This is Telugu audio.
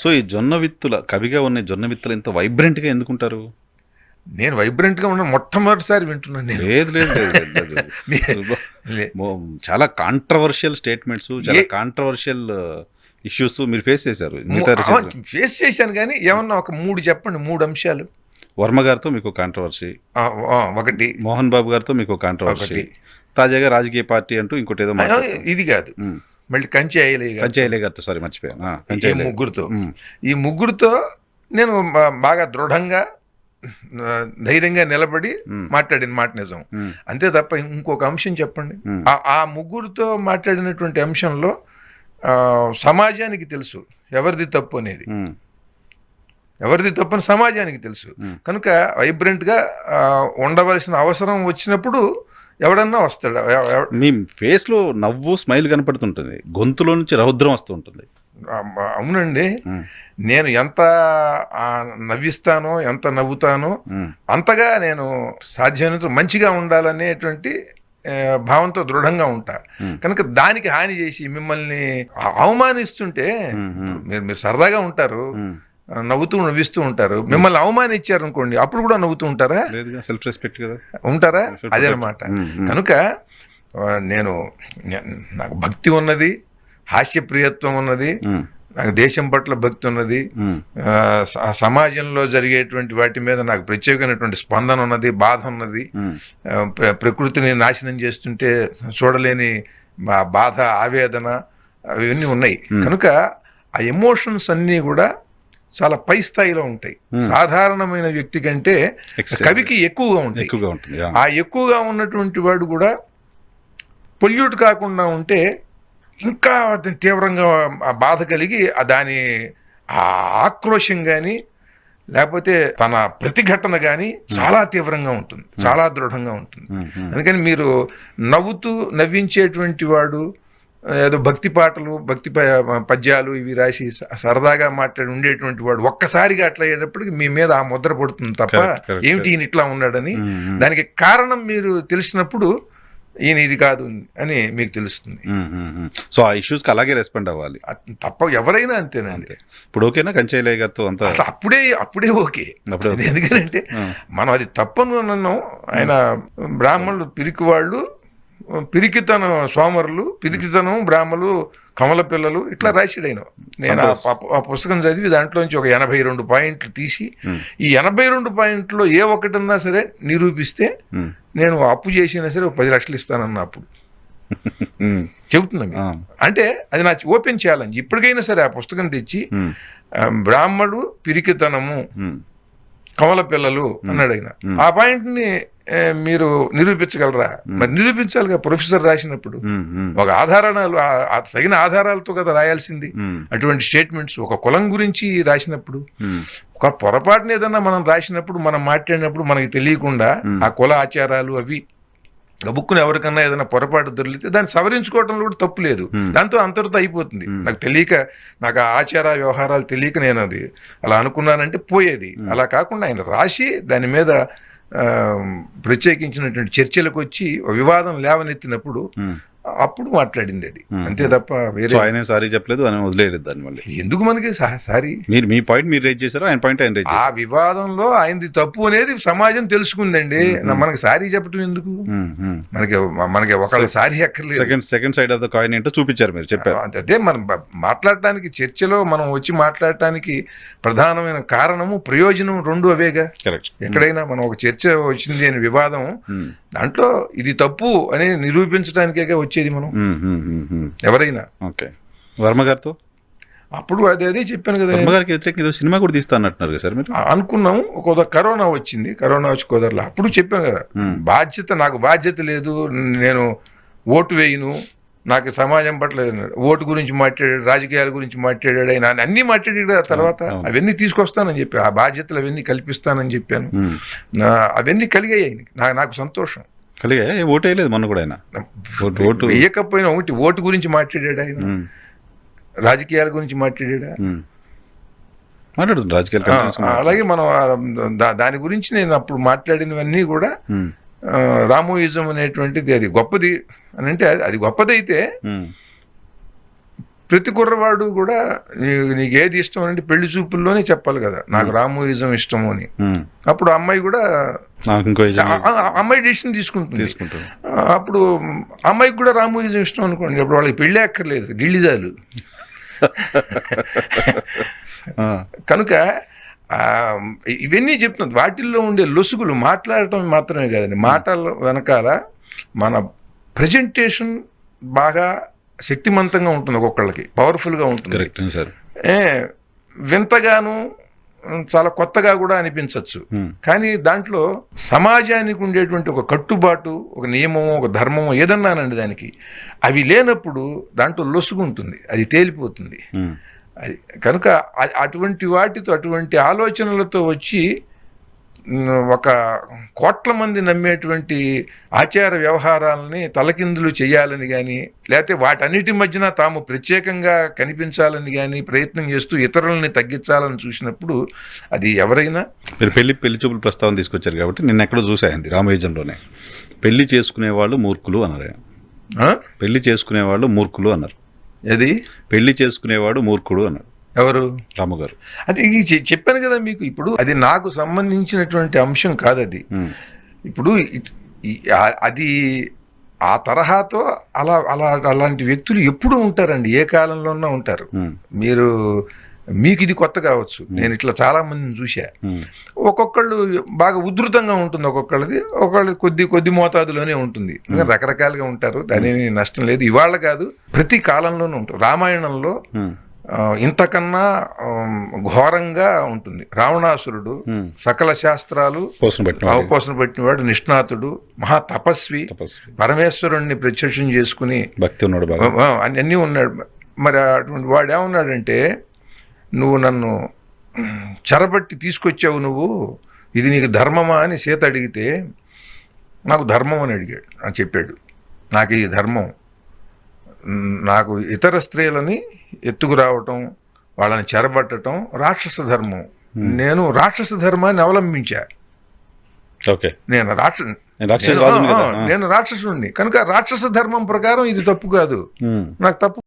సో ఈ జొన్న విత్తుల కవిగా ఉన్న జొన్న విత్తులు ఇంత వైబ్రెంట్గా ఎందుకుంటారు? నేను వైబ్రెంట్గా ఉన్నాను, మొట్టమొదటిసారి వింటున్నాను నేను. లేదు లేదు లేదు లేదు, లేదు. చాలా కాంట్రవర్షియల్ స్టేట్మెంట్స్, చాలా కాంట్రవర్షియల్ ఇష్యూస్ మీరు ఫేస్ చేశారు. ఫేస్ చేశాను కానీ ఏమన్నా ఒక 3 చెప్పండి, 3 అంశాలు. వర్మ గారితో మీకు కాంట్రవర్సీ ఒకటి, మోహన్ బాబు గారితో మీకు కాంట్రవర్సీ, తాజాగా రాజకీయ పార్టీ అంటూ ఇంకోటి ఏదో ఇది కాదు, మళ్ళీ కంచి అయ్యలే గారితో, సారీ మర్చిపోయాను, ఈ ముగ్గురుతో నేను బాగా దృఢంగా ధైర్యంగా నిలబడి మాట్లాడిన మాట నిజం. అంతే తప్ప ఇంకొక అంశం చెప్పండి. ఆ ముగ్గురుతో మాట్లాడినటువంటి అంశంలో సమాజానికి తెలుసు ఎవరిది తప్పు అనేది, ఎవరిది తప్పని సమాజానికి తెలుసు. కనుక వైబ్రెంట్గా ఉండవలసిన అవసరం వచ్చినప్పుడు ఎవడన్నా వస్తాడు. మీ ఫేస్లో నవ్వు, స్మైల్ కనపడుతుంటుంది, గొంతులో నుంచి రౌద్రం వస్తూ ఉంటుంది. అవునండి, నేను ఎంత నవ్విస్తానో, ఎంత నవ్వుతానో అంతగా నేను సాధ్యమైనంత మంచిగా ఉండాలనేటువంటి భావంతో దృఢంగా ఉంటా. కనుక దానికి హాని చేసి మిమ్మల్ని అవమానిస్తుంటే మీరు సరదాగా ఉంటారు, నవ్విస్తూ ఉంటారు. మిమ్మల్ని అవమానించారు అనుకోండి, అప్పుడు కూడా నవ్వుతూ ఉంటారా? సెల్ఫ్ రెస్పెక్ట్ కదా ఉంటారా? అదేనమాట. కనుక నాకు భక్తి ఉన్నది, హాస్యప్రియత్వం ఉన్నది, నాకు దేశం పట్ల భక్తి ఉన్నది, సమాజంలో జరిగేటువంటి వాటి మీద నాకు ప్రత్యేకమైనటువంటి స్పందన ఉన్నది, బాధ ఉన్నది. ప్రకృతిని నాశనం చేస్తుంటే చూడలేని బాధ, ఆవేదన అవన్నీ ఉన్నాయి. కనుక ఆ ఎమోషన్స్ అన్నీ కూడా చాలా పై స్థాయిలో ఉంటాయి. సాధారణమైన వ్యక్తి కంటే కవికి ఎక్కువగా ఉంటాయి. ఆ ఎక్కువగా ఉన్నటువంటి వాడు కూడా పొల్యూట్ కాకుండా ఉంటే ఇంకా తీవ్రంగా బాధ కలిగి దాని ఆక్రోశం కానీ లేకపోతే తన ప్రతిఘటన కానీ చాలా తీవ్రంగా ఉంటుంది, చాలా దృఢంగా ఉంటుంది. అందుకని మీరు నవ్వించేటువంటి వాడు ఏదో భక్తి పాటలు, భక్తి పద్యాలు ఇవి రాసి సరదాగా మాట్లాడి ఉండేటువంటి వాడు ఒక్కసారిగా అట్లా అయ్యేటప్పటికి మీ మీద ఆ ముద్ర పడుతుంది తప్ప ఏమిటి ఈయన ఇట్లా ఉన్నాడని. దానికి కారణం మీరు తెలిసినప్పుడు ఈయన ఇది కాదు అని మీకు తెలుస్తుంది. సో ఆ ఇష్యూస్కి అలాగే రెస్పాండ్ అవ్వాలి తప్ప, ఎవరైనా అంతేనండి. ఇప్పుడు ఓకేనా కంచయ్యలయ్య గారితో అంతా? అప్పుడే ఓకే. ఎందుకంటే మనం అది తప్పను నన్ను, ఆయన బ్రాహ్మణులు పిరికి వాళ్ళు, పిరికితనం సోమరులు, పిరికితనం బ్రాహ్మలు, కమల పిల్లలు, ఇట్లా రాశాడు ఆయన. నేను ఆ పుస్తకం చదివి దాంట్లోంచి ఒక 82 పాయింట్లు తీసి, ఈ 82 పాయింట్లో ఏ ఒక్కటన్నా సరే నిరూపిస్తే నేను అప్పు చేసినా సరే 10 లక్షలు ఇస్తానన్న అప్పుడు చెబుతున్నాను. అంటే అది నా ఓపెన్ ఛాలెంజ్. ఇప్పటికైనా సరే ఆ పుస్తకం తెచ్చి బ్రాహ్మడు, పిరికితనము, కమల పిల్లలు అన్నాడు ఆయన. ఆ పాయింట్ని మీరు నిరూపించగలరా? మరి నిరూపించాలిగా. ప్రొఫెసర్ రాసినప్పుడు ఒక తగిన ఆధారాలతో కదా రాయాల్సింది అటువంటి స్టేట్మెంట్స్. ఒక కులం గురించి రాసినప్పుడు, ఒక పొరపాటున ఏదన్నా మనం రాసినప్పుడు, మనం మాట్లాడినప్పుడు మనకి తెలియకుండా ఆ కుల ఆచారాలు అవి గబుక్కుని ఎవరికన్నా ఏదైనా పొరపాటు దొరికితే దాన్ని సవరించుకోవడంలో కూడా తప్పు లేదు. దాంతో అంతటితో అయిపోతుంది. నాకు తెలియక, నాకు ఆ ఆచార వ్యవహారాలు తెలియక నేను అది అలా అనుకున్నానంటే పోయేది. అలా కాకుండా ఆయన రాసి దాని మీద ప్రత్యేకించినటువంటి చర్చలకు వచ్చి వివాదం లేవనెత్తినప్పుడు అప్పుడు మాట్లాడింది అది. అంతే తప్ప వేరే ఆయన సారీ చెప్పలేదు అని వదిలేదు. దాన్ని మళ్ళీ ఎందుకు మనకి సారీ? మీ పాయింట్ మీరు రేజ్ చేశారు, ఆయన పాయింట్ ఆయన రేజ్ చేశారు. ఆ వివాదంలో ఆయనది తప్పు అనేది సమాజం తెలుసుకుందండి. మనకి సారీ చెప్పడం ఎందుకు? మనకి ఒకళ్ళ సారీ అక్కర్లేదు. Second side of the coin ఏంటో చూపించారు, మీరు చెప్పారు. అదే మనం మాట్లాడటానికి, చర్చలో మనం వచ్చి మాట్లాడటానికి ప్రధానమైన కారణము, ప్రయోజనం రెండు అవేగా. కరెక్ట్. ఎక్కడైనా మనం ఒక చర్చ వచ్చింది అని వివాదం, దాంట్లో ఇది తప్పు అని నిరూపించడానికే వచ్చేది మనం ఎవరైనా. ఓకే. వర్మ గారితో అప్పుడు అదే చెప్పాను కదా, వర్మ గారికి వ్యతిరేకంగా సినిమా కూడా తీస్తా అన్నట్టున్నారు కదా సార్ మీరు? అనుకున్నాము. కరోనా వచ్చింది, కరోనా వచ్చి కుదరలా. అప్పుడు చెప్పాను కదా, నాకు బాధ్యత లేదు, నేను ఓటు వేయను, నాకు సమాజం పట్ల ఓటు గురించి మాట్లాడాడు, రాజకీయాల గురించి మాట్లాడాడు, ఆయన అన్నీ మాట్లాడాడు కదా. తర్వాత అవన్నీ తీసుకొస్తానని చెప్పి, ఆ బాధ్యతలు అవన్నీ కల్పిస్తానని చెప్పాను. అవన్నీ కలిగాయి. నాకు సంతోషం కలిగాయి. ఓటు వేయలేదు మొన్న కూడా ఆయన. ఓటు వేయకపోయినా ఓటు గురించి మాట్లాడాడు ఆయన, రాజకీయాల గురించి మాట్లాడాడా? మాట్లాడుతుంది రాజకీయాలు. అలాగే మనం దాని గురించి నేను అప్పుడు మాట్లాడినవన్నీ కూడా రామోయిజం అనేటువంటిది అది గొప్పది అని అంటే, అది గొప్పదైతే ప్రతి కుర్రవాడు కూడా నీకు ఏది ఇష్టం అంటే పెళ్లి చూపుల్లోనే చెప్పాలి కదా, నాకు రామోయిజం ఇష్టము అని. అప్పుడు అమ్మాయి కూడా అమ్మాయి డిసిషన్ తీసుకుంటుంది. అప్పుడు అమ్మాయికి కూడా రామోయిజం ఇష్టం అనుకోండి, అప్పుడు వాళ్ళకి పెళ్ళి అక్కర్లేదు, గిళ్ళిజాలు. కనుక ఇవన్నీ చెప్తున్నది. వాటిల్లో ఉండే లొసుగులు మాట్లాడటం మాత్రమే కాదండి, మాటల వెనకాల మన ప్రజెంటేషన్ బాగా శక్తిమంతంగా ఉంటుంది, ఒక్కొక్కళ్ళకి పవర్ఫుల్గా ఉంటుంది, వింతగాను చాలా కొత్తగా కూడా అనిపించవచ్చు. కానీ దాంట్లో సమాజానికి ఉండేటువంటి ఒక కట్టుబాటు, ఒక నియమము, ఒక ధర్మము ఏదన్నానండి దానికి, అవి లేనప్పుడు దాంట్లో లొసుగు ఉంటుంది, అది తేలిపోతుంది. అది కనుక అటువంటి వాటితో, అటువంటి ఆలోచనలతో వచ్చి ఒక కోట్ల మంది నమ్మేటువంటి ఆచార వ్యవహారాలని తలకిందులు చేయాలని కానీ, లేకపోతే వాటన్నిటి మధ్యన తాము ప్రత్యేకంగా కనిపించాలని కానీ ప్రయత్నం చేస్తూ ఇతరులని తగ్గించాలని చూసినప్పుడు అది ఎవరైనా. మీరు పెళ్లి చూపుల ప్రస్తావన తీసుకొచ్చారు కాబట్టి నిన్న ఎక్కడో చూసాయండి రామయోజంలోనే, పెళ్లి చేసుకునేవాళ్ళు మూర్ఖులు అన్నారు. పెళ్లి చేసుకునేవాళ్ళు మూర్ఖులు అన్నారు. అది పెళ్లి చేసుకునేవాడు మూర్ఖుడు అన్నాడు. ఎవరు? రాముగారు. అది చెప్పాను కదా మీకు. ఇప్పుడు అది నాకు సంబంధించినటువంటి అంశం కాదు అది. ఇప్పుడు అది ఆ తరహాతో అలాంటి వ్యక్తులు ఎప్పుడూ ఉంటారండి, ఏ కాలంలోనూ ఉంటారు. మీకు ఇది కొత్త కావచ్చు, నేను ఇట్లా చాలా మందిని చూసా. ఒక్కొక్కళ్ళు బాగా ఉధృతంగా ఉంటుంది, ఒకళ్ళు కొద్ది మోతాదులోనే ఉంటుంది. రకరకాలుగా ఉంటారు, దాని నష్టం లేదు. ఇవాళ కాదు, ప్రతి కాలంలోనూ ఉంటారు. రామాయణంలో ఇంతకన్నా ఘోరంగా ఉంటుంది. రావణాసురుడు సకల శాస్త్రాలు అవపోసన పెట్టినవాడు, నిష్ణాతుడు, మహా తపస్వి, పరమేశ్వరుణ్ణి ప్రత్యక్షం చేసుకుని భక్తి ఉన్నాడు, అన్నీ ఉన్నాడు. మరి అటువంటి వాడు ఏమన్నాడంటే, నువ్వు నన్ను చెరబట్టి తీసుకొచ్చావు, నువ్వు ఇది నీకు ధర్మమా అని సీత అడిగితే, నాకు ధర్మం అని అడిగాడు, అని చెప్పాడు. నాకు ఈ ధర్మం, నాకు ఇతర స్త్రీలని ఎత్తుకురావటం, వాళ్ళని చెరబట్టడం రాక్షస ధర్మం. నేను రాక్షస ధర్మాన్ని అవలంబించా. నేను రాక్షసుడిని కనుక రాక్షస ధర్మం ప్రకారం ఇది తప్పు కాదు, నాకు తప్పు